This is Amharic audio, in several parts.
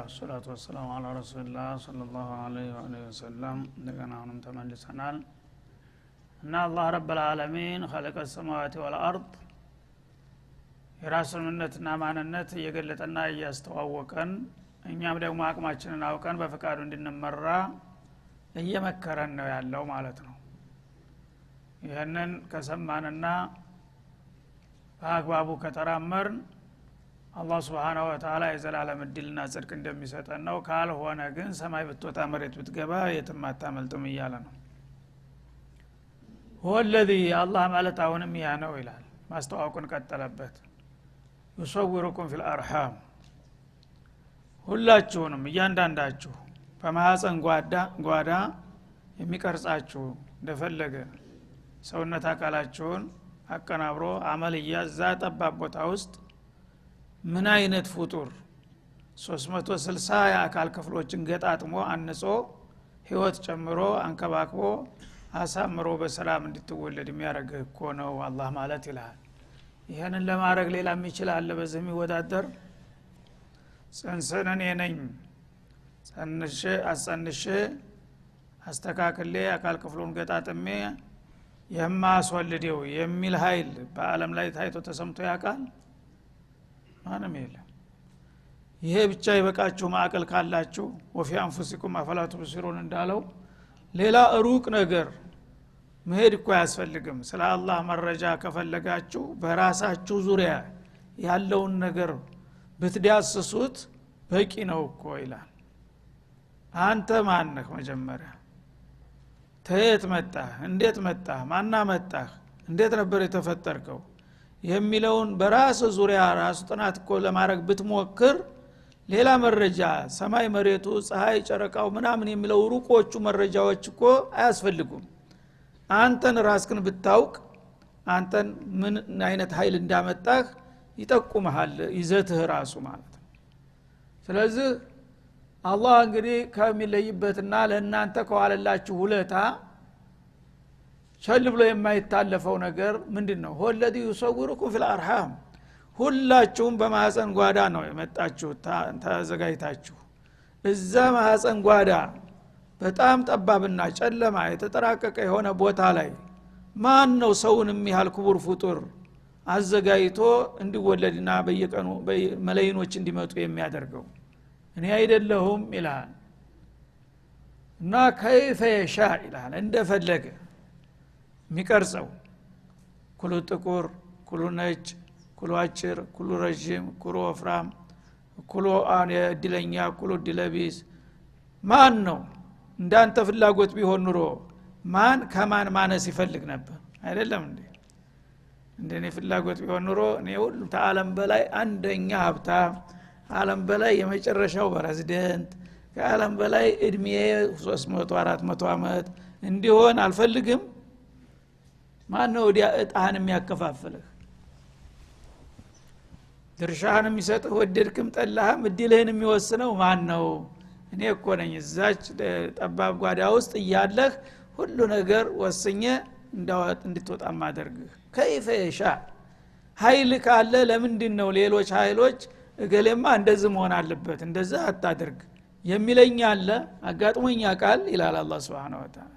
والصلاة والسلام على رسول الله صلى الله عليه وآله وسلم እንደገና አሁንም ተመልሰናል እና አላህ ረብ العالمين خلق السماوات والأرض የራሱን ምንነትና ማንነት እየገለጠና እያስተዋወቀን እኛም ደግሞ አቅማችንን አውቀን በፈቃዱ እንድንመራ እየመከረን ነው ያለው ማለት ነው። ይሄንን ከሰማንና በአግባቡ ከተራመርን አላህ Subhanahu Wa Ta'ala የዘላለም እድልና ጽድቅ እንደሚሰጠን ነው። ካልሆነ ግን ሰማይ ብትወጣ መሬት ብትገባ የትም አታመልጥም እያለ ነው። ወለዚ አላህ ማለት አሁንም ያ ነው ይላል። ማስተዋወቁን ቀጠለበት። ይصوركم في الارحام ሁላችሁንም እያንዳንዳችሁ በማህፀን ጓዳ የሚቀርጻችሁ እንደፈለገ ሰውነት አካላችሁን አቀናብሮ አመል ያዛ ጠባብ ቦታ ውስጥ ምን አይነት ፍጡር 360 የአካል ክፍሎችን ገጣጥሞ አንጾ ህይወት ጨምሮ አንከባክቦ አሳምሮ በሰላም እንድትወለድ የሚያረግ እኮ ነው አላህ ማለት ይላል። ይሄንን ለማድረግ ሌላም ይችላል በዚህ የሚወዳደር ጽንሰነን የነኝ ጸንሼ አስተካክሌ አካል ክፍሉን ገጣጥሜ የማስወልደው የሚል ኃይል በአለም ላይ ታይቶ ተሰምቶ ያውቃል? ማንም የለም። ይሄ ብቻ ይበቃችሁ ማዕቀል ካላችሁ ወፊ አንፉሲኩም አፈላ ትብሲሩን እንዳለው ሌላ ሩቅ ነገር መሄድ እኮ አያስፈልግም። ስለ አላህ መረጃ ከፈለጋችሁ በራሳችሁ ዙሪያ ያለውን ነገር ብትዳስሱት በቂ ነው እኮ ይላል። አንተ ማን ነህ? መጀመሪያ ተየት መጣህ? እንዴት መጣህ? ማና መጣህ? እንዴት ነበር የተፈጠርከው? የሚለውን በራስ ዙሪያ ራስ ጥናት እኮ ለማድረግ ብትሞክር ሌላ መረጃ ሰማይ መሬቱ ፀሐይ ጨረቃው ምናምን የሚለው ሩቆቹ መረጃዎች እኮ አያስፈልጉም። አንተን ራስክን ብታውቅ አንተን ምን አይነት ኃይል እንዳመጣህ ይጠቁምሃል ይዘትህ ራሱ ማለት ነው። ስለዚህ አላህ እንግዲህ ከሚለይበትና ለእናንተ ከዋለላችሁ ውለታ ቸል ብሎ የማይታለፈው ነገር ምንድነው? ወለዲ ይصوركم في الارحام ሁላችሁም በማህፀን ጓዳ ነው የመጣችሁ ተዘጋጅታችሁ። እዛ ማህፀን ጓዳ በጣም ጠባብና ጨለማ የተጠራቀቀ የሆነ ቦታ ላይ ማን ነው ሰውን የሚያህል ክቡር ፍጡር አዘጋጅቶ እንዲወለድና በየቀኑ መላእክቶች እንዲመጡ የሚያደርገው? እኔ አይደለሁም ይላል። እና ከይፈ የሻእ ይላል እንደፈለገ የሚቀርጸው ኩሉ ጥቁር፣ ኩሉ ነጭ፣ ኩሉ አጭር፣ ኩሉ ረጅም፣ ኩሉ ወፍራም፣ ኩሉ እድለኛ፣ ኩሉ እድለቢስ ማን ነው? እንዳንተ ፍላጎት ቢሆን ኑሮ ማን ከማን ማነስ ይፈልግ ነበር? አይደለም እንዴ? እንደኔ ፍላጎት ቢሆን ኑሮ እኔ ሁሉ ከዓለም በላይ አንደኛ ሀብታም፣ ዓለም በላይ የመጨረሻው ፕሬዝዳንት፣ ከዓለም በላይ እድሜ 300 400 አመት እንዲሆን አልፈልግም። ማን ነው ወዲያ እጣህን የሚያከፋፍልህ? ድርሻህን የሚሰጥህ ወደድክም ጠላህም እድልህን የሚወስነው ማን ነው? እኔ እኮ ነኝ እዛች ጠባብ ጓዳ ውስጥ እያለህ ሁሉ ነገር ወስኜ እንድትወጣ ማደርግህ። ከይፈ የሻእ ኃይል ካለ ለምንድን ነው ሌሎች ኃይሎች እገሌማ እንደዚህ መሆን አለበት እንደዛ አታድርግ የሚለኝ አለ? አጋጥሞኛ ቃል ይላል አላህ Subhanahu Wa Ta'ala።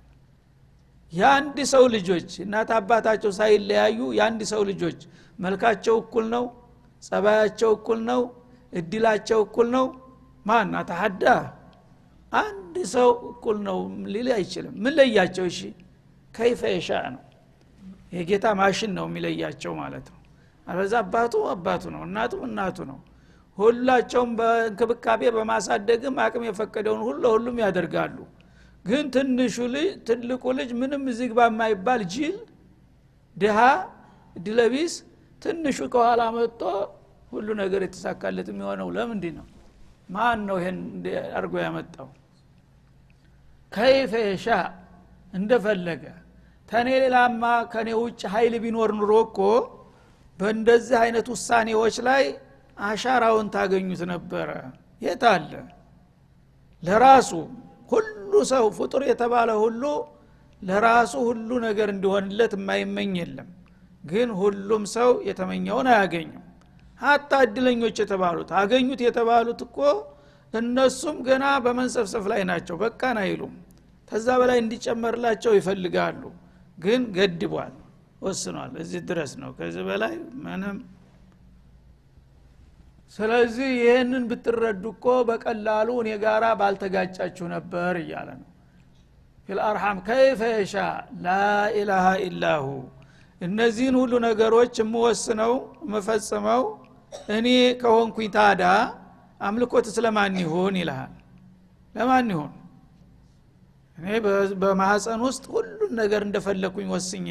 የአንድ ሰው ልጆች እናት አባታቸው ሳይለያዩ የአንድ ሰው ልጆች መልካቸው እኩል ነው፣ ጸባያቸው እኩል ነው፣ እድላቸው እኩል ነው። ማን አተሐዳ? አንድ ሰው እኩል ነው ሊል አይችልም። ምን ለያቸው? እሺ ከይፈ የሻእ ነው። የጌታ ማሽን ነው የሚለያቸው ማለት ነው። አለዛ አባቱ ነው፣ እናቱ ነው። ሁላቸውም በእንክብካቤ በማሳደግም አቅም የፈቀደውን ሁሉም ያደርጋሉ። ግን ትልቁ ልጅ ምንም ዝግባ የማይባል ጅል ድሃ ድለቢስ ትንሹ ከኋላ መጥቶ ሁሉ ነገር የተሳካለት የሚሆነው ለምንድን ነው? ማን ነው ይሄን አርጎ ያመጣው? ከይፈ የሻእ እንደፈለገ ተኔ ሌላማ ከኔ ውጭ ኃይል ቢኖር ኑሮ እኮ በእንደዚህ አይነት ውሳኔዎች ላይ አሻራውን ታገኙት ነበረ። የት አለ? ለራሱ ሁሉ ሰው ፍጡር የተባለ ሁሉ ለራሱ ሁሉ ነገር እንዲሆንለት የማይመኝ የለም። ግን ሁሉም ሰው የተመኘውን አያገኝም። ሀታ እድለኞች የተባሉት አገኙት የተባሉት እኮ እነሱም ገና በመንሰፍሰፍ ላይ ናቸው በቃን አይሉም ተዛ በላይ እንዲጨመርላቸው ይፈልጋሉ ግን ገድቧል ወስኗል እዚህ ድረስ ነው ከዚህ በላይ ምንም ስለዚህ ይሄንን ብትረዱኮ በቀላሉ እኔ ጋራ ባልተጋጫችሁ ነበር ይያለ ነው ፊል አርሃም كيف يشاء لا اله الا هو እነዚህን ሁሉ ነገሮች የምወስነው መፈጸመው እኔ ከሆንኩኝ ታዳ አምልኮት ስለማን ይሁን ይላል ለማን ይሁን እኔ በማህፀን ውስጥ ሁሉ ነገር እንደፈለኩኝ ወስኜ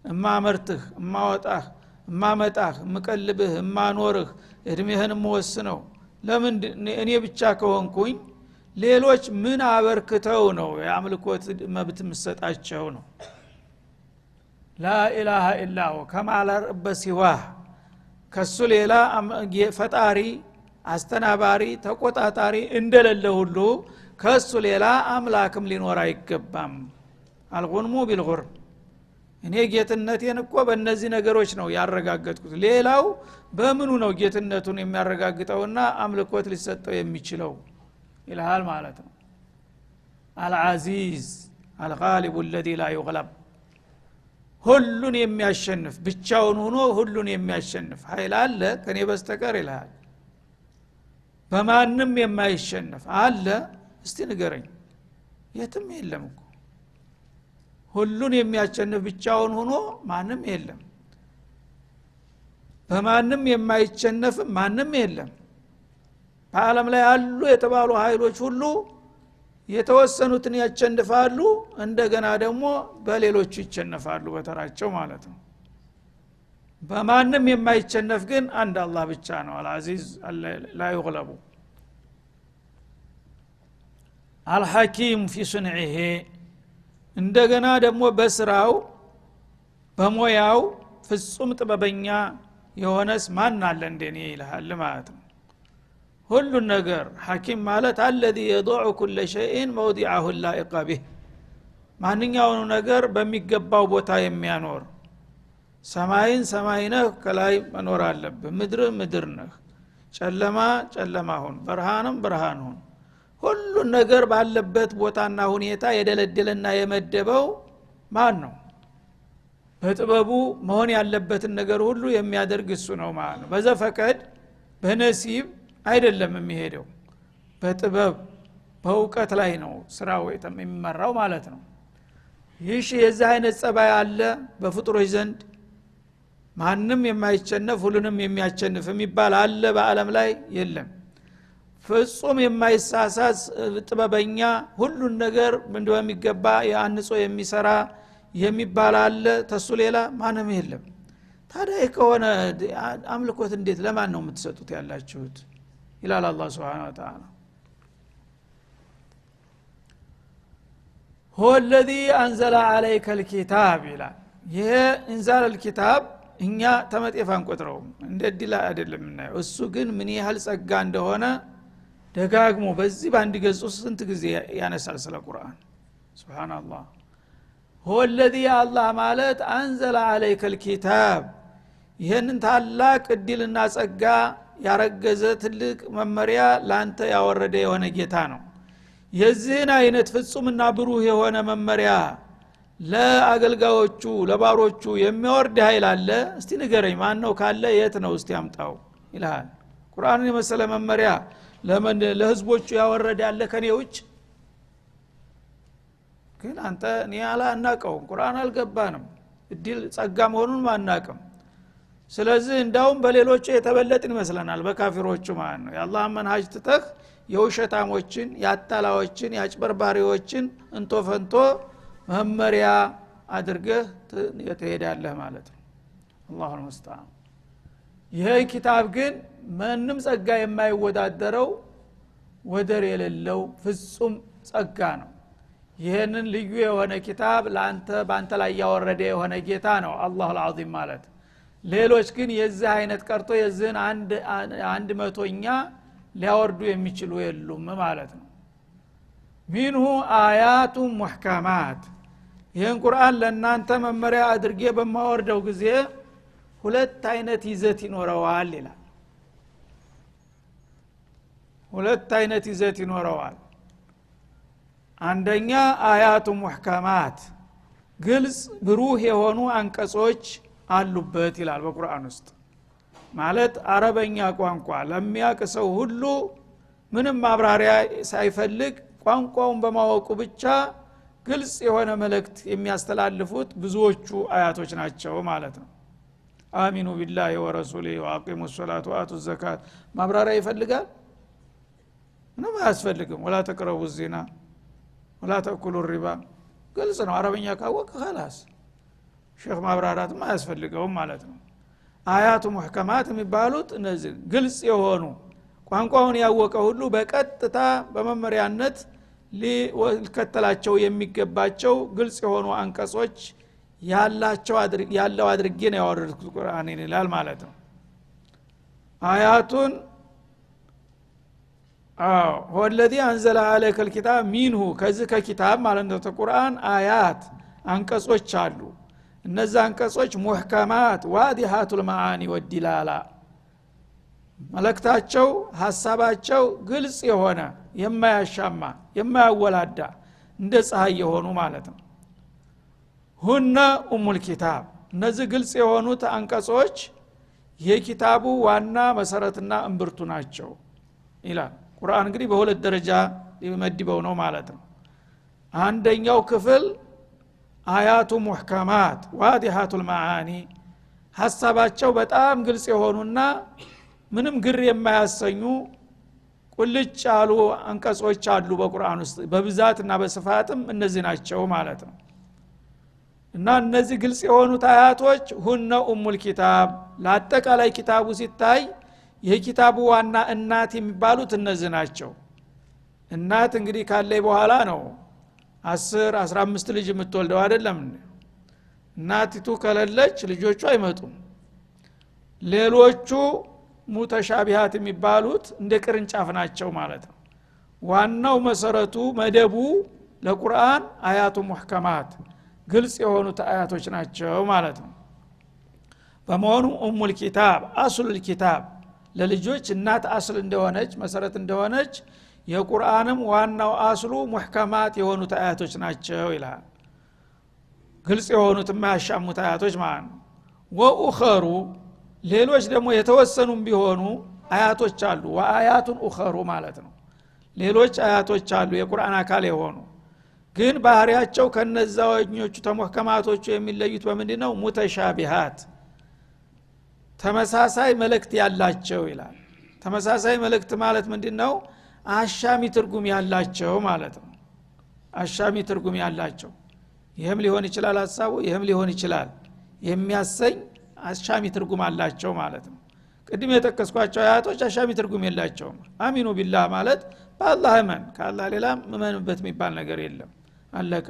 እማመርትህ እማወጣህ እማመጣህ እምቀልብህ እማኖርህ እድሜህን ወስነው ለምን እኔ ብቻ ከሆንኩኝ ሌሎች ምን አበርክተው ነው የአምልኮት መብት መስጣቸው ነው لا اله الا هو كما لا رب سواه ከሱ ሌላ ፈጣሪ አስተናባሪ ተቆጣጣሪ እንደሌለ ሁሉ ከሱ ሌላ አምላክም ሊኖር አይገባም አልጉንሙ ቢልጉርም እኔ ጌትነቴን እኮ በእነዚህ ነገሮች ነው ያረጋገጥኩት ሌላው በምኑ ነው ጌትነቱን የሚያረጋግጠውና አምልኮት ሊሰጠው የሚችለው ይላል ማለት ነው አልዓዚዝ አልጋሊብ الذي لا يغلب ሁሉን የሚያሸንፍ ብቻውን ሆኖ ሁሉን የሚያሸንፍ ኃይል አለ ከኔ በስተቀር ይላል በማንም የማይሸነፍ አለ እስቲ ንገረኝ የትም የለም እኮ ሁሉን የሚያሸንፍ ብቻውን ሆኖ ማንም የለም በማንም የማይሸነፍ ማንም የለም በአለም ላይ አሉ የተባሉ ኃይሎች ሁሉ የተወሰኑትን ያሸንፋሉ እንደገና ደግሞ በሌሎች ይሸነፋሉ በተራቸው ማለት ነው በማንም የማይሸነፍ ግን አንድ አላህ ብቻ ነው አልዓዚዝ لا يغلب الحكيم في صنعه እንደገና ደግሞ በስራው በሞያው ፍጹም ጥበበኛ የሆነስ ማን አለ እንደኔ ይላል ማለት ነው ሁሉ ነገር ሐኪም ማለት الذي يضع كل شيء موضعه اللائق به ማንኛውንም ነገር በሚገባው ቦታ የሚያኖር ሰማይን ሰማይነህ ከላይ መኖር አለበት ምድር ምድር ነህ ጨለማ ጨለማ ሁን ብርሃንም ብርሃን ሁን ሁሉ ነገር ባለበት ቦታና ሁኔታ የደለደለና የመደበው ማን ነው በጥበቡ መሆን ያለበትን ነገር ሁሉ የሚያደርግ እሱ ነው ማለት ነው በዘፈቀድ በነሲብ አይደለም የሚሄደው በጥበብ በእውቀት ላይ ነው ስራው የሚመራው ማለት ነው ይህ የዚህ አይነት ጸባይ አለ በፍጡሮች ዘንድ ማንም የማይቸነፍ ሁሉንም የሚያቸንፍ የሚባል አለ በአለም ላይ የለም ፍጹም የማይሳሳስ ጥበበኛ ሁሉን ነገር እንደሚገባ ያንጾ የሚሰራ የሚባል አለ ተሱ ሌላ ማንም የለም ታዲያ ከሆነ አምልኮት እንዴት ለማን ነው የምትሰጡት ያላችሁት ይላል አላህ Subhanahu Wa Ta'ala هو الذي انزل عليك الكتاب ይላል ይሄ انزال الكتاب እኛ ተመጤፋን ቆጥረው እንደዲላ አይደለም እና እሱ ግን ምን ያህል ጸጋ እንደሆነ ደጋግሞ በዚህ ባንድ ገጽ ስንት ጊዜ ያነሳል ስለ ቁርአን ሱብሃንአላህ هو الذي الله ማለት انزل عليك الكتاب ይሄንን ታላቅ እድልና ጸጋ ያረገዘ ትልቅ መመሪያ ላንተ ያወረደ የሆነ ጌታ ነው የዚህን አይነት ፍጹምና ብሩህ የሆነ መመሪያ ለአገልጋዮቹ ለባሮቹ የሚወርድ ኃይል አለ እስቲ ንገረኝ ማን ነው ካለ የት ነው እስቲ አምጣው ይላል ቁርአንን የመሰለ መመሪያ ለምን ለህዝቦቹ ያወረደ ያለ ከኔ ውጭ ግን አንተ እኔ አላናቀው ቁርአን አልገባንም እድል ጸጋ መሆኑን ማናቀም ስለዚህ እንዳውም በሌሎቹ የተበለጥን ይመስለናል በካፊሮቹ ማለት ነው የአላህ መንሃጅ ትተህ የውሸታሞችን ያጣላዎችን ያጭበርባሪዎችን እንቶፈንቶ መመሪያ አድርገህ ትሄዳለህ ማለት ነው አላሁ ሙስተዓን ይሄ ኪታብ ግን ምንም ጸጋ የማይወዳደረው ወደር የሌለው ፍጹም ጸጋ ነው ይሄንን ልዩ የሆነ ኪታብ ላንተ ባንተ ላይ ያወረደ የሆነ ጌታ ነው አላሁ አልዓዚም ማለት ሌሎች ግን የዚህ አይነት ቀርቶ የዚህን አንድ መቶኛ ሊያወርዱ የሚችሉ የሉም ማለት ነው ሚንሁ አያቱ ሙህከማት ይህን ቁርአን ለእናንተ መመሪያ አድርጌ በማወርደው ጊዜ ሁለት አይነት ይዘት ይኖረዋል ይላል ሁለት አይነት ይዘት ይኖረዋል አንደኛ አያቱ ሙህከማት ግልጽ ብሩህ የሆኑ አንቀጾች አሉበት ይላል በቁርአን ውስጥ ማለት አረበኛ ቋንቋ ለሚያቀሰው ሁሉ ምንም ማብራሪያ ሳይፈልግ ቋንቋውን በማወቁ ብቻ ግልጽ የሆነ መልእክት የሚያስተላልፉት ብዙዎቹ አያቶች ናቸው ማለት ነው አሚኑ ቢላሂ ወረሱሊሂ ወአቂሙ ሶላተ ወአቱ ዘካት ማብራሪያ ይፈልጋል ምንም አያስፈልግም ወላ ተቅረቡ ዚና ወላ ተኩሉ ሪባ ግልጽ ነው አረበኛ ካወቀ خلاص ሼክ ማብራራትም አያስፈልገውም ማለት ነው አያቱ ሙህከማት የሚባሉት እነዚህ ግልጽ የሆኑ ቋንቋውን ያወቀ ሁሉ በቀጥታ በመመሪያነት ሊከተላቸው የሚገባቸው ግልጽ የሆኑ አንቀጾች ያለው አድርጌ ነው ያወረድኩት ቁርአንን ይላል ማለት ነው አያቱን هو الذي انزل عليك الكتاب منه ከዚህ ከኪታብ ማለት ነው ተቁርአን አያት አንቀጾች አሉ እነዛ አንቀጾች ሙህከማት ዋዲሃቱል መዓኒ ወዲላላ መልእክታቸው ሐሳባቸው ግልጽ የሆነ የማያሻማ የማያወላዳ እንደ ፀሐይ የሆኑ ማለት ነው ሁነ ኡሙል ኪታብ እነዚህ ግልጽ የሆኑት አንቀጾች የኪታቡ ዋና መሰረትና እንብርቱ ናቸው ይላል ቁርአን እንግዲህ በሁለት ደረጃ ይመድበው ነው ማለት ነው አንደኛው ክፍል አያቱ ሙህከማት ዋዲሃቱል መዓኒ ሐሳባቸው በጣም ግልጽ የሆኑና ምንም ግር የማያሰኙ ቁልጭ ያሉ አንቀጾች አሉ በቁርአን ውስጥ በብዛትና በስፋትም እነዚህ ናቸው ማለት ነው እና እነዚህ ግልጽ የሆኑት አያቶች ሁነ ኡሙል ኪታብ ለአጠቃላይ ኪታቡ ሲታይ የኪታቡ ዋና እናት የሚባሉት እነዚህ ናቸው እናት እንግዲህ ካለይ በኋላ ነው 10 15 ልጅ የምትወልደው አይደለም እናቲቱ ከሌለች ልጆቹ አይመጡም ሌሎቹ ሙተሻቢሃት የሚባሉት እንደ ቅርንጫፍ ናቸው ማለት ነው ዋናው መሰረቱ መደቡ ለቁርአን አያቱ ሙህከማት ግልጽ የሆኑት አያቶች ናቸው ማለት ነው በመሆኑ ኡሙል ኪታብ አስሉል ኪታብ ለልጆች እናት አስል እንደሆነች መሰረት እንደሆነች የቁርአንም ዋናው አስሉ ሙህከማት የሆኑት አያቶች ናቸው ይላል ግልጽ የሆኑት የማያሻሙት አያቶች ማለት ነው ወኡኸሩ ሌሎች ደግሞ የተወሰኑም ቢሆኑ አያቶች አሉ ወአያቱን ኡኸሩ ማለት ነው ሌሎች አያቶች አሉ የቁርአን አካል የሆኑ ግን ባህሪያቸው ከነዛኞቹ ተሙህከማቶቹ የሚለዩት በምንድነው ሙተሻቢሃት ተመሳሳይ መልእክት ያላቸው ይላል ተመሳሳይ መልእክት ማለት ምንድነው አሻሚ ትርጉም ያላቸው ማለት ነው አሻሚ ትርጉም ያላቸው ይሄም ሊሆን ይችላል ሐሳቡ ይሄም ሊሆን ይችላል የሚያሰኝ አሻሚ ትርጉም አላቸው ማለት ነው ቅድም የጠቀስኳቸው አያቶች አሻሚ ትርጉም የላቸውም አሚኑ ቢላህ ማለት በአላህ እመን ከአላህ ሌላ እመንበት የሚባል ነገር የለም አለቀ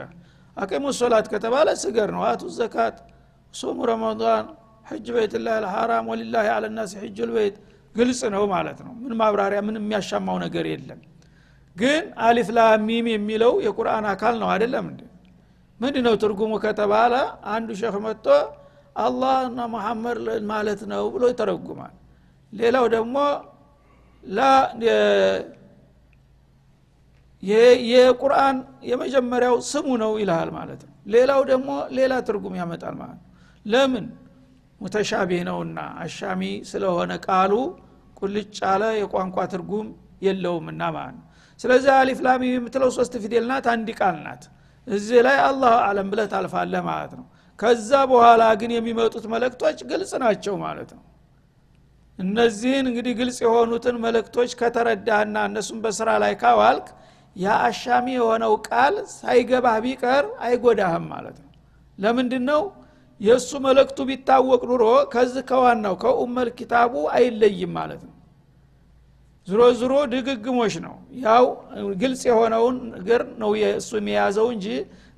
አቂሙ ሶላት ከተባለ ስገር ነው አቱ ዘካት ሱሙ ረመዳን ሐጅ በይተላህ الحرام ወሊላሂ አለ الناس حج البيت ግልጽ ነው ማለት ነው ምን ማብራሪያ ምን የሚያሻማው ነገር የለም ግን አሊፍ ላም ሚም የሚለው የቁርአን አካል ነው አይደለም እንዴ ምንድነው ትርጉሙ ከተባለ አንዱ ሼክ መጥቶ አላህና መሐመድ ማለት ነው ብሎ ይተረጉማል ሌላው ደግሞ ላ የቁርአን የመጀመሪያው ስሙ ነው ይላል ማለት ነው ሌላው ደግሞ ሌላ ትርጉም ያመጣል ማለት ነው ለምን ሙተሻቢህ ነውና አሻሚ ስለሆነ ቃሉ ቁልጭ ያለ የቋንቋ ትርጉም የለውምና ማለት ነው ስለዚህ አሊፍ ላም ሚም የምትለው ሶስት ፊደል ናት አንድ ቃል ናት እዚህ ላይ አላህ አለም ብለህ ታልፋለህ ማለት ነው ከዛ በኋላ ግን የሚመጡት መልእክቶች ግልጽ ናቸው ማለት ነው እነዚህን እንግዲህ ግልጽ የሆኑትን መልእክቶች ከተረዳህና እነሱን በስራ ላይ ካዋልክ ያ አሻሚ የሆነው ቃል ሳይገባህ ቢቀር አይጎዳህም ማለት ነው ለምንድነው የሱ መልእክቱ ቢታወቅ ኑሮ ከዚህ ከዋናው ከኡመል ኪታቡ አይለይም ማለት ነው ዝሮ ድግግሞሽ ነው ያው ግልጽ የሆነውን ነገር ነው የሱ የሚያዘው እንጂ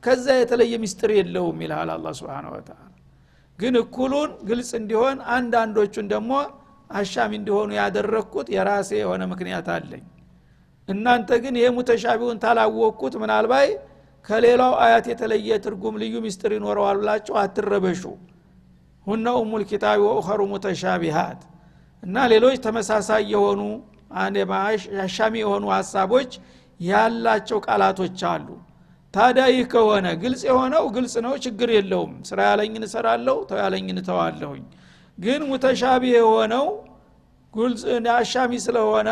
ከዛ የተለየ ሚስጥር የለውም ይላል አላህ Subhanahu Wa Ta'ala ግን እኩሉን ግልጽ እንዲሆን አንዳንዶቹን ደግሞ አሻሚ እንዲሆኑ ያደረኩት የራሴ የሆነ ምክንያት አለኝ እናንተ ግን ይሄ ሙተሻቢውን ታላወቁት ምናልባት ከሌላው አያት የተለየ ትርጉም ልዩ ሚስጥር ይኖረዋል ብላችሁ አትረበሹ ሁነ ኡሙል ኪታብ ወኡኸሩ ሙተሻቢሃት እና ሌሎች ተመሳሳይ የሆኑ አሻሚ የሆኑ ሐሳቦች ያላቸው ቃላቶች አሉ ታዲያ ይህ ከሆነ ግልጽ የሆነው ግልጽ ነው ችግር የለውም ስራ ያለኝን እሰራለሁ ተው ያለኝን ተዋለሁኝ ግን ሙተሻቢህ የሆነው ግልጽ አሻሚ ስለሆነ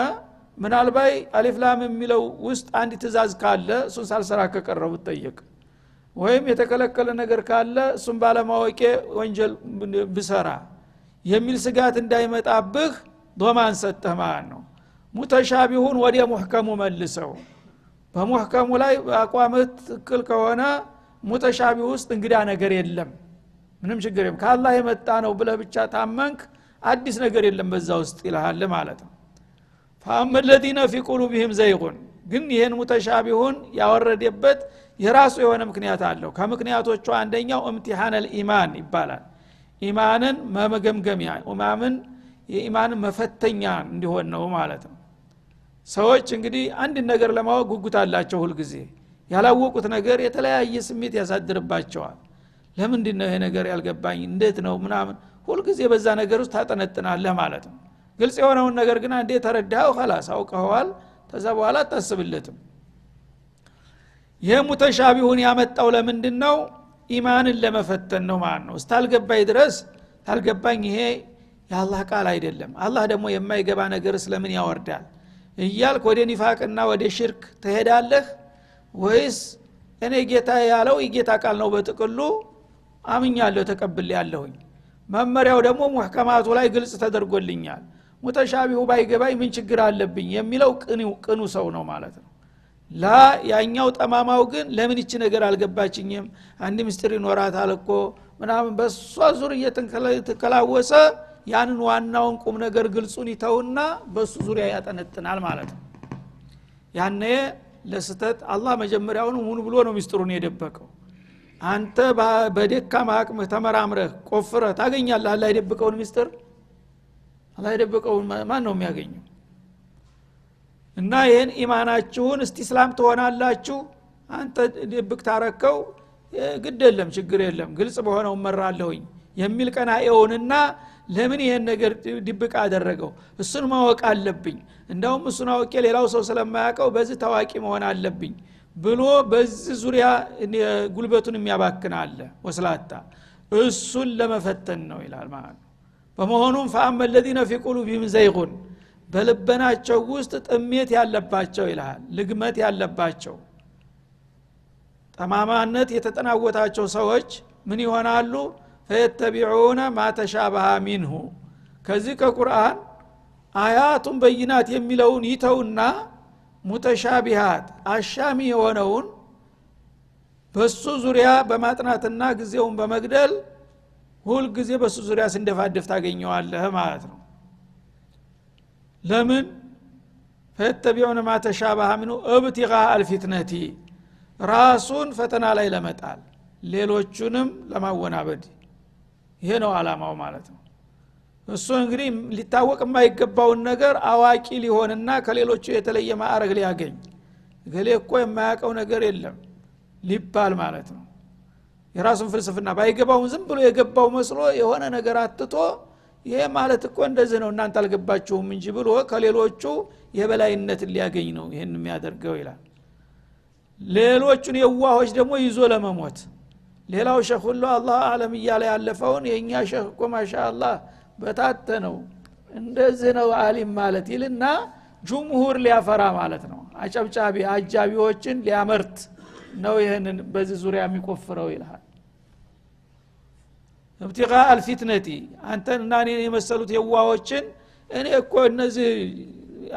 ምናልባት አሊፍ ላም የሚለው ውስጥ አንድ ትእዛዝ ካለ እሱን ሳልሰራ ከቀረው ብጠየቅ ወይም የተከለከለ ነገር ካለ እሱን ባለማወቄ ወንጀል ብሰራ የሚል ስጋት እንዳይመጣብህ ዶማን ሰጠህ ማለት ነው ሙተሻቢሁን ወደ ሙህከሙ መልሰው በሙህከሙ ላይ አቋምህ ትክክል ከሆነ ሙተሻቢህ ውስጥ እንግዳ ነገር የለም ምንም ችግር የለም ከአላህ የመጣ ነው ብለህ ብቻ ታመንክ አዲስ ነገር የለም በዛ ውስጥ ይልሃል ማለት ነው فاما الذين في قلوبهم زيغ ግን ይሄን ሙተሻቢሁን ያወረደበት የራሱ የሆነ ምክንያት አለው ከምክንያቶቹ አንደኛው امتحان الإيمان ይባላል ኢማንን መመገምገሚያ የኢማንን መፈተኛ እንዲሆን ነው ማለት ነው ሰዎች እንግዲህ አንድ ነገር ለማወቅ ጉጉት አላቸው ሁሉ ጊዜ ያላወቁት ነገር የተለያየ ስሜት ያሳድርባቸዋል ለምንድን ነው ይሄ ነገር ያልገባኝ እንዴት ነው ምናምን ሁሉ ጊዜ በዛ ነገር ውስጥ ታጠነጥናለህ ማለት ነው ግልጽ የሆነውን ነገር ግን አንዴ ተረዳኸው خلاص አውቀዋል ተዛ በኋላ አታስብለትም የሙተሻቢሁን ያመጣው ለምንድነው ኢማንን ለመፈተን ነው ማለት ነው እስታልገባኝ ድረስ ታልገባኝ ይሄ የአላህ ቃል አይደለም አላህ ደግሞ የማይገባ ነገር ስለምን ያወርዳል እያልክ ወደ ኒፋቅና ወደ ሽርክ ትሄዳለህ ወይስ እኔ ጌታ ያለው የጌታ ቃል ነው በጥቅሉ አምኛለሁ ተቀብያለሁኝ መመሪያው ደግሞ ሙህከማቱ ላይ ግልጽ ተደርጎልኛል ሙተሻቢሁ ባይገባኝ ምን ችግር አለብኝ የሚለው ቅኑ ሰው ነው ማለት ነው ላ ያኛው ጠማማው ግን ለምን እቺ ነገር አልገባችኝም አንድ ምስጢር ይኖራታል እኮ ምናምን በሷ ዙር እየተከላወሰ ያንን ዋናውን ቁም ነገር ግልጹን ይተውና በሱ ዙሪያ ያጠነጥናል ማለት ነው ያኔ ለስተት አላህ መጀመሪያውን ሙሉ ብሎ ነው ምስጢሩን የደበቀው አንተ በደካማ አቅምህ ተመራምረህ ቆፍረህ ታገኛለህ አላህ የደበቀውን ምስጢር አላህ የደበቀውን ማን ነው የሚያገኘው እና ይሄን ኢማናችሁን እስቲስላም ትሆናላችሁ አንተ ድብቅ ታረከው ግድ የለም ችግር የለም ግልጽ በሆነው መራለሁኝ የሚል ቀናኤውንና ለምን ይሄን ነገር ድብቅ አደረገው እሱን ማወቅ አለብኝ እንደውም እሱን አውቄ ሌላው ሰው ስለማያውቀው በዚህ ታዋቂ መሆን አለብኝ ብሎ በዚህ ዙሪያ ጉልበቱን የሚያባክናል ወስላታ እሱን ለመፈተን ነው ይላል ማለት ነው በመሆኑም فاما الذين في قلوبهم زيغ በልበናቸው ውስጥ ጥሜት ያለባቸው ይላል ልግመት ያለባቸው ጠማማነት የተጠናወታቸው ሰዎች ምን ይሆናሉ فيتبعون ما تشابه منه ከዚህ ከቁርአን አያቱን በይናት የሚለውን ይተውና ሙተሻቢሃት አሻሚ የሆነውን በሱ ዙሪያ በማጥናትና ጊዜውን በመግደል ሁሉ ጊዜ በሱ ዙሪያ ሲንደፋደፍ ታገኘዋለህ ማለት ነው ለምን ፈተቢዑነ ማ ተሻባሃ ሚኑ ابتغاء الفتنه ራሱን ፈተና ላይ ለመጣል ሌሎቹንም ለማወናበድ ይሄ ነው አላማው ማለት ነው እሱ እንግዲህ ሊታወቅ የማይገባውን ነገር አዋቂ ሊሆንና ከሌሎቹ የተለየ ማዕረግ ሊያገኝ ገሌ እኮ የማያውቀው ነገር የለም ሊባል ማለት ነው የራሱን ፍልስፍና ባይገባው ዝም ብሎ የገባው መስሎ የሆነ ነገር አጥቶ ይሄ ማለት እኮ እንደዚህ ነው እናንተ አልገባችሁም እንጂ ብሎ ከሌሎቹ የበላይነት ሊያገኝ ነው ይሄን የሚያደርገው ይላል ሌሎቹን የዋሆች ደግሞ ይዞ ለመሞት ሌላው ሸህ ሁሉ አላህ ዓለም እያለ ያለፈውን የኛ ሸህ እኮ ማሻአላህ በታተነው እንደዚህ ነው ዓሊም ማለት ይልና ጁምሁር ሊያፈራ ማለት ነው አጨብጫቢ አጃቢዎችን ሊያመርት ነው ይሄንን በዚህ ዙሪያ የሚቆፍረው ይላል ابتغاء الفتنه አንተና እኔን የመሰሉት የዋዎችን እኔ እኮ እነዚህ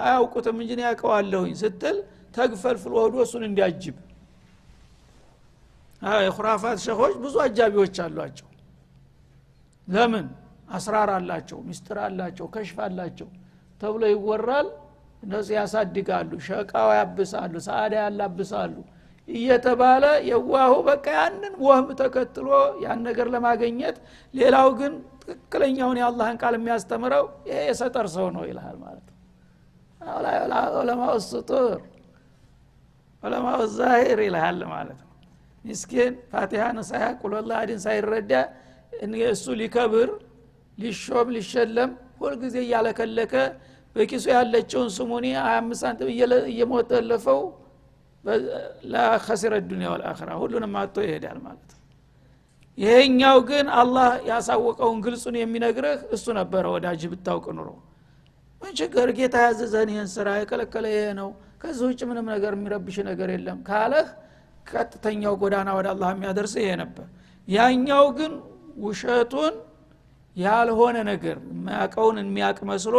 አያውቁትም እንጂ ያውቀዋለሁኝ ስትል ተግፈልፍል ወዶ እሱን እንዲያጅብ የኹራፋት ሸኾች ብዙ አጃቢዎች አሏቸው ለምን አስራር አላቸው ምስጢር አላቸው ከሽፍ አላቸው ተብሎ ይወራል እነሱ ያሳድጋሉ ሸቃው ያብሳሉ ሳዳ ያላብሳሉ እየተባለ የዋሁ በቃ ያንን ወህም ተከትሎ ያን ነገር ለማግኘት ሌላው ግን ትክክለኛውን የአላህን ቃል የሚያስተምረው ይሄ የሰጠር ሰው ነው ይላል ማለት ነው ዑለማው ሱጡር ዑለማው ዛሂር ይላል ማለት ነው ምስኪን ፋቲሃን ሳያቅ ወላሂ አዲን ሳይረዳ እሱ ሊከብር ሊሾም ሊሸለም ሁሉ ጊዜ ያለከለከ በኪሱ ያለችውን ስሙኒ 25 ሳንቲም እየሞተለፈው ለخسر الدنيا والاخره ሁሉንም አጥቶ ይሄዳል ማለት ነው። ይሄኛው ግን አላህ ያሳወቀውን ግልጹን የሚነግርህ እሱ ነበር ወዳጅ ብታውቅ ኑሮ ወንጀር ጌታ ያዘዘን ይሄን ስራ የከለከለ ይሄ ነው ከዚህ ውጭ ምንም ነገር የሚረብሽ ነገር የለም ካለህ ቀጥተኛው ጎዳና ወደ አላህ የሚያደርስ ይሄ ነበር። ያኛው ግን ውሸቱን ያልሆነ ነገር ማያቀውን የሚያቅመስሎ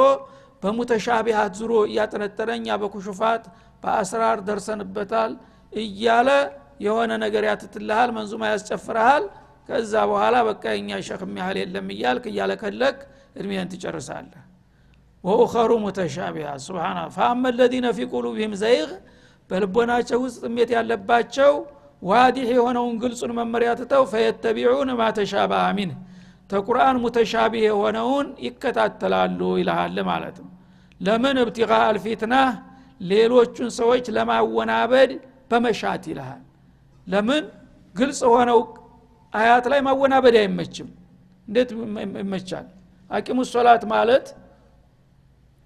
በሙተሻቢሃት ዙሮ ያጠነጠረኛ በኩሽፋት በአስራር ደርሰንበታል እያለ የሆነ ነገር ያትትልሃል መንዙማ ያስጨፍራል ከዛ በኋላ በቃ የኛ ሸክ የሚያህል የለም እያልክ እያለከለክ እድሜን ትጨርሳለህ። ወኡኸሩ ሙተሻቢሃት ሱብሃነ فاما الذين في قلوبهم زيغ በልቦናቸው ውስጥ ጥሜት ያለባቸው ዋዲህ የሆነውን ግልጹን መመሪያ ተተው فيتبعون ما تشابه منه ተቁርአን ሙተሻቢህ የሆነውን ይከታተላሉ ይላል ማለት ነው። ለምን ابتغاء الفتنه ሌሎቹን ሰዎች ለማወናበድ በመሻት ይላል። ለምን ግልጽ ሆነው አያት ላይ ማወናበድ አይመችም። እንዴት ይመቻል? አቂሙ ሶላት ማለት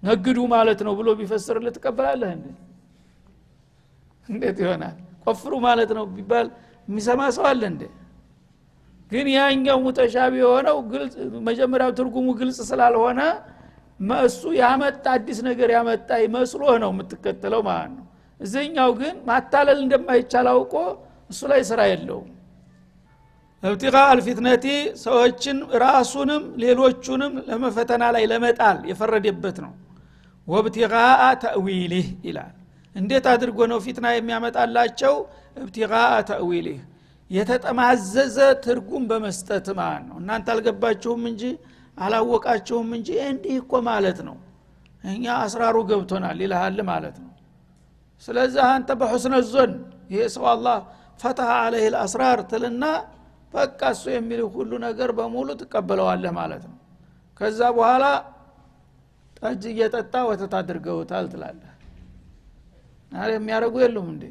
ነግዱ ማለት ነው ብሎ ቢፈስርልህ ትቀበላለህ እንዴ? እንዴት ይሆናል? ቆፍሩ ማለት ነው ቢባል የሚሰማ ሰው አለ እንዴ? ግን ያኛው ሙተሻቢ የሆነው ግልጽ መጀመሪያው ትርጉሙ ግልጽ ስላልሆነ ማሱ ያመጣ አዲስ ነገር ያመጣ ይመስሎህ ነው የምትከተለው ማለት ነው። እዚህኛው ግን ማታለል እንደማይቻል አውቆ እሱ ላይ ስራ የለውም። ابتغاء الفتنه ሰዎችን ራሱንም ሌሎቹንም ለመፈተና ላይ ለመጣል የፈረደበት ነው። وابتغاء تاويله ይላል። እንዴት አድርጎ ነው ፊትና የሚያመጣላቸው? ابتغاء تاويله የተጠማዘዘ ትርጉም በመስጠት ማለት ነው። እናንተ አልገባችሁም እንጂ አላወቃችሁም እንጂ እንዲህ እኮ ማለት ነው እኛ አስራሩ ገብቶናል ይላል ማለት ነው። ስለዚህ አንተ በحسن الظن ይሄ ሰው አላህ ፈተህ عليه الاسرار ትልና በቃ እሱ የሚል ሁሉ ነገር በሙሉ ተቀበለዋለህ ማለት ነው። ከዛ በኋላ ጠጅ እየጠጣ ወተት አድርገውታል ትላለህ። አረ የሚያረጉ የሉም እንዴ?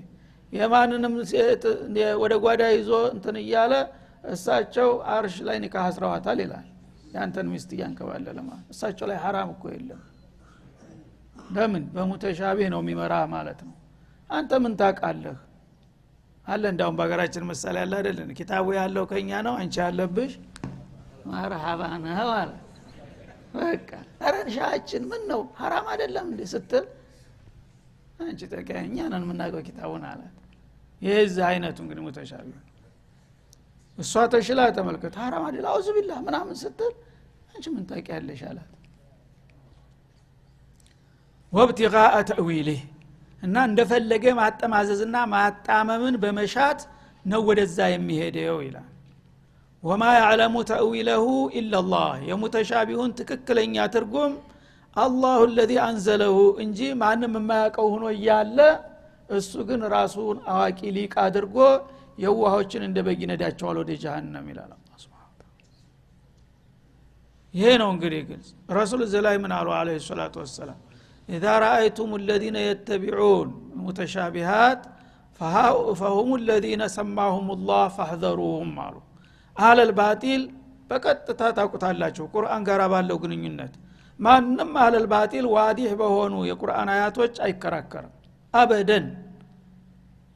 የማንንም ወደ ጓዳ ይዞ እንትን እያለ እሳቸው አርሽ ላይ ኒካህ አስረዋታል ይላል። ያንተን ሚስት ያንከባለለ ማለት እሳቸው ላይ حرام እኮ የለም። ለምን? በሙተሻቢህ ነው የሚመራ ማለት ነው። አንተ ምን ታውቃለህ? አለ እንዳውም በአገራችን ምሳሌ ያለ አይደል? ኪታቡ ያለው ከኛ ነው አንቺ ያለብሽ መርሐባ ነው አለ። በቃ አረንሻችን ምን ነው حرام አይደለም እንዴ ስትል አንቺ ተቀኛኛ ነን የምናውቀው ኪታቡን አለ። የዚህ አይነቱ እንግዲህ ሙተሻቢህ እሷ ተሽላ ተመልከት حرام አይደል አውዝ ቢላህ ምናምን ስትል አንቺ ምን ታውቂያለሽ አላት። وابتغاء تأويله እና እንደፈለገ ማጠማዘዝና ማጣመምን በመሻት ነው ወደዛ የሚሄደው ይላል። وما يعلم تأويله إلا الله የሙተሻቢሁን ትክክለኛ ትርጉም الله الذي أنزله እንጂ ማንም የማያውቀው ሆኖ ያለ እሱ ግን ራሱን አዋቂ ሊቅ አድርጎ የዋሆችን እንደ በግ ይነዳቸዋል ወደ ጀሃነም ይላል አላህ Subhanahu Wa Ta'ala። ይሄ ነው እንግዲህ ግልጽ ረሱል ዘላይ ምን አሉ አለይሂ ሰላቱ ወሰለም إذا رأيتم الذين يتبعون المتشابهات فهم الذين سماهم الله فاحذروهم አሉ። አህለ الباطل በቀጥታ ታውቁታላችሁ ቁርአን ጋር ባለው ግንኙነት ማንንም አህለ الباطل ዋዲህ በሆኑ የቁርአን አያቶች አይከራከርም አበደን።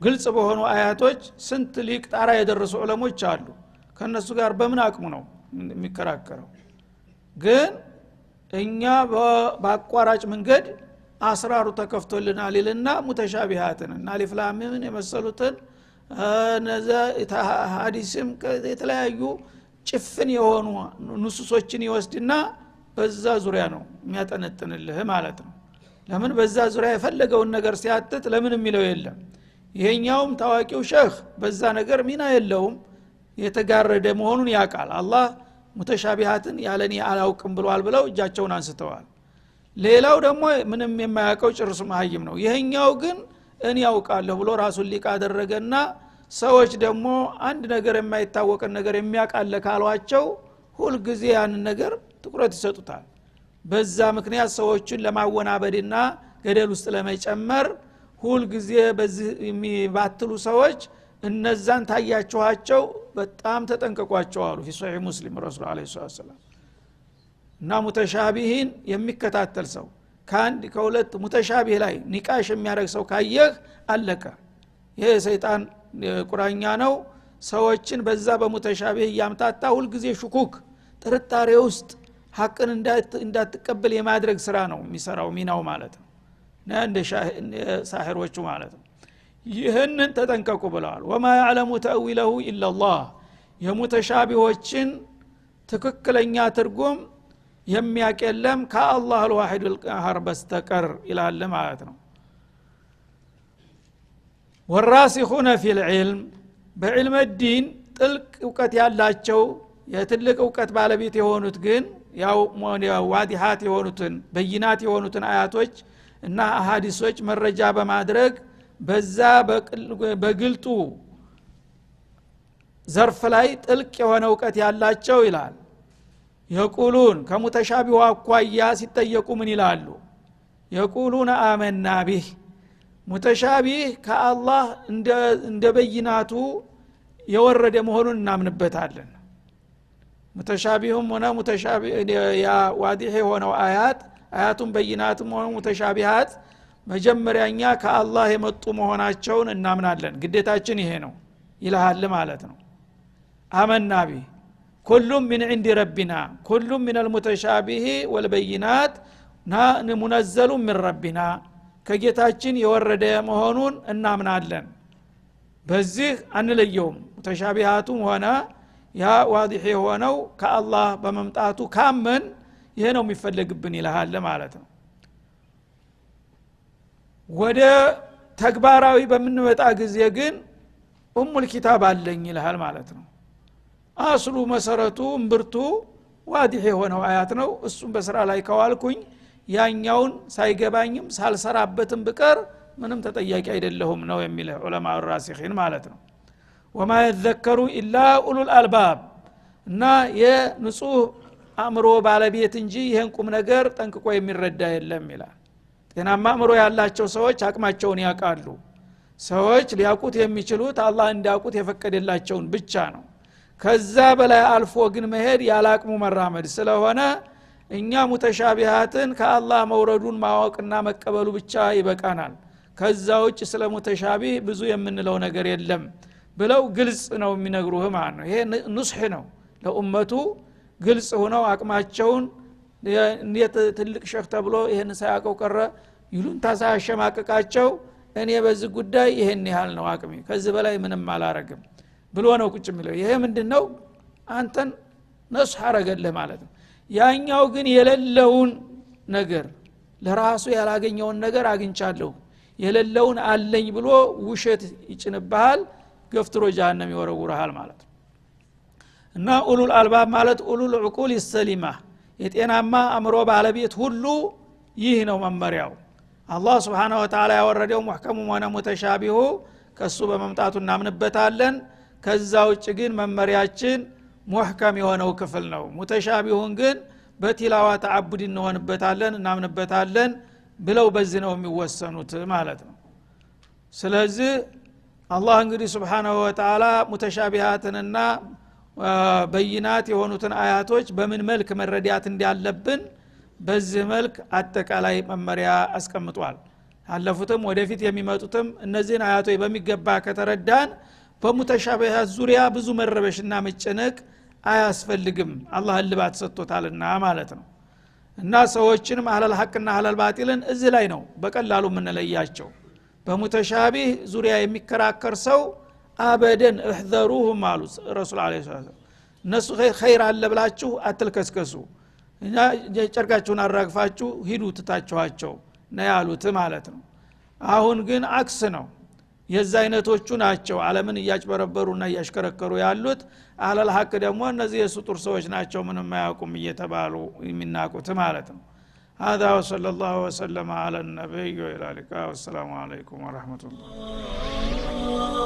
ግልጽ በሆኑ አያቶች ስንት ሊቅ ጣራ የደረሱ ዑለሞች አሉ። ከነሱ ጋር በምን አቅሙ ነው የሚከራከረው? ግን እኛ በአቋራጭ መንገድ አስራሩ ተከፍቶልናል ይልና ሙተሻቢሃትን እና አሊፍ ላም ሚም የመሰሉትን ነዛ ሐዲስም የተለያዩ ጭፍን የሆኑ ንሱሶችን ይወስድና በዛ ዙሪያ ነው የሚያጠነጥንልህ ማለት ነው። ለምን በዛ ዙሪያ የፈለገውን ነገር ሲያትት ለምን የሚለው የለም። ይሄኛውም ታዋቂው ሼህ በዛ ነገር ሚና የለውም የተጋረደ መሆኑን ያውቃል። አላህ ሙተሻቢሃትን ያለኒ አላውቅም ብሏል ብለው እጃቸውን አንስተዋል። ሌላው ደግሞ ምንም የማያውቀው ጭርሱ መሀይም ነው። ይሄኛው ግን እኔ ያውቃለሁ ብሎ ራሱን ሊቅ አደረገና ሰዎች ደግሞ አንድ ነገር የማይታወቅን ነገር የሚያውቃለ ካሏቸው ሁሉ ጊዜ ያን ነገር ትኩረት ይሰጡታል። በዛ ምክንያት ሰዎችን ለማወናበድና ገደል ውስጥ ለመጨመር ሁሉ ጊዜ በዚህ የሚባትሉ ሰዎች እነዛን ታያቸዋቸው በጣም ተጠንቀቋቸው አሉ في صحيح مسلم رسول الله عليه الصلاه والسلام። እና ሙተሻቢሂን የሚከታተል ሰው ካንድ ከሁለት ሙተሻቢህ ላይ ኒቃሽ የሚያደርግ ሰው ካየህ አለቀ ይሄ ሰይጣን ቁራኛ ነው ሰዎችን በዛ በሙተሻቢህ ያምታታ ሁሉ ጊዜ ሽኩክ ጥርጣሬ ውስጥ ሐቅን እንዳትቀበል የማድረግ ስራ ነው የሚሰራው ሚናው ማለት ነው እንደ ሳሂሮቹ ማለት ነው ይህንን ተጠንቀቁ ብለዋል ወማ ያዕለሙ ተእዊለሁ ኢላላህ የሙተሻቢሆችን ትክክለኛ ትርጉም የሚያቀለም ከአላህ الواحد القهار በስተቀር ይላል ማለት ነው والراسخون في العلم بعلم الدين ጥልቅ ዕውቀት ያላቸው የትልቅ ዕውቀት ባለቤት የሆኑት ግን ያው ዋዲሃት የሆኑትን በይናት የሆኑትን አያቶች እና አሐዲሶች መረጃ በማድረግ በዛ በግልጡ ዘርፍ ላይ ጥልቅ የሆነ ዕውቀት ያላቸው ይላል የቁሉን ከሙተሻቢሁ አኳያ ሲጠየቁ ምን ይላሉ የቁሉን አመና ቢህ ሙተሻቢህ ከአላህ እንደ በይናቱ የወረደ መሆኑን እናምንበታለን ሙተሻቢሁም ሆነ ሙተሻቢህ ያ ዋዲህ የሆነው አያቱን በይናቱም ሆነ ሙተሻቢሃት መጀመሪያኛ ከአላህ የመጡ መሆናቸውን እናምናለን ግዴታችን ይሄ ነው ይልሃል ማለት ነው አመና ቢህ ኩሉም من عند ربنا كل من المتشابه والبينات منزل من ربنا ከጌታችን የወረደ መሆኑን እናምናለን በዚህ አንለየውም ሙተሻቢሃቱም ሆነ ያ ዋዲህ የሆነው ከአላህ በመምጣቱ ካመን ይሄ ነው የሚፈልግብን ይልሃል ማለት ነው ወደ ተግባራዊ በምንመጣ ጊዜ ግን ኡሙል ኪታብ አለኝ ይልሃል ማለት ነው አስሉ መሰረቱ እምብርቱ ዋዲህ የሆነው አያት ነው እሱም በስራ ላይ ከዋልኩኝ ያኛውን ሳይገባኝም ሳልሰራበትም በቀር ምንም ተጠያቂ አይደለሁም ነው የሚለው ዑለማ الراسخين ማለት ነው ወማ يذكሩ الا اولو الالباب እና የንጹህ አእምሮ ባለቤት እንጂ ይሄን ቁም ነገር ጠንቅቆ የሚረዳ የለም ይላል ጤናማ አእምሮ ያላቸው ሰዎች አቅማቸውን ያውቃሉ ሰዎች ሊያውቁት የሚችሉት አላህ እንዲያውቁት የፈቀደላቸውን ብቻ ነው ከዛ በላይ አልፎ ግን መሄድ ያላቅሙ መራመድ ስለሆነ እኛ ሙተሻቢሃትን ከአላህ መውረዱን ማወቅና መቀበሉ ብቻ ይበቃናል ከዛ ውጭ ስለ ሙተሻቢህ ብዙ የምንለው ነገር የለም ብለው ግልጽ ነው የሚነግሩህ ማለት ነው ይሄ ንስህ ነው ለኡመቱ ግልጽ ሆነው አቅማቸውን እንዴት ትልቅ ሸህ ተብሎ ይሄን ሳያቀው ቀረ ይሉን ታሳሸማቀቃቸው እኔ በዚህ ጉዳይ ይሄን ያህል ነው አቅሜ ከዚህ በላይ ምንም አላረግም ብሎ ነው ቁጭ የሚለው ይሄ ምንድነው አንተን ነስህ አረገለህ ማለት ነው ያኛው ግን የሌለውን ነገር ለራሱ ያላገኘውን ነገር አግኝቻለሁ የሌለውን አለኝ ብሎ ውሸት ይጭንብሃል ገፍትሮ ጀሃነም ይወረውራል ማለት ነው እና ኡሉል አልባብ ማለት ኡሉል ዑቁል السليمه የጤናማ አእምሮ ባለቤት ሁሉ ይህ ነው መመሪያው አላህ Subhanahu Wa Ta'ala ያወረደው ሙህከሙ ሆነ ሙተሻቢሁ ከሱ በመምጣቱ እናምንበታለን ከዛ ውጭ ግን መመሪያችን ሙህከም የሆነው ክፍል ነው ሙተሻቢሁን ግን በቲላዋ ተዓቡድ እንሆንበታለን እናምንበታለን ብለው በዚህ ነው የሚወሰኑት ማለት ነው ስለዚህ አላህ እንግዲህ Subhanahu Wa Ta'ala ሙተሻቢሃትንና በይናት የሆኑትን አያቶች በምን መልክ መረዳት እንዳለብን በዚህ መልክ አጠቃላይ መመሪያ አስቀምጧል አለፉትም ወደፊት የሚመጡትም እነዚህን አያቶች በሚገባ ከተረዳን በሙተሻቢሃት ዙሪያ ብዙ መረበሽና መጨነቅ አያስፈልግም አላህ ልባት ሰጥቶታልና ማለት ነው እና ሰዎችንም አህለል ሐቅና አህለል ባጢልን እዚህ ላይ ነው በቀላሉ ምንለያቸው በሙተሻቢህ ዙሪያ የሚከራከር ሰው አበደን احذروهم አሉ ረሱል አለይሂ ሰላም እነሱ ኸይር አለ ብላችሁ አትልከስከሱ እና ጨርቃችሁን አራግፋችሁ ሂዱ ትታችኋቸው ነው ያሉት ማለት ነው አሁን ግን አክስ ነው የዛ አይነቶቹ ናቸው ዓለምን እያጭበረበሩና እያሽከረከሩ ያሉት አህለል ሐቅ ደግሞ እነዚህ የሱጡር ሰዎች ናቸው ምንም ማያውቁም እየተባሉ የሚናቁት ማለት ነው هذا وصلى الله وسلم على النبي وعلى اله وصحبه والسلام عليكم ورحمه الله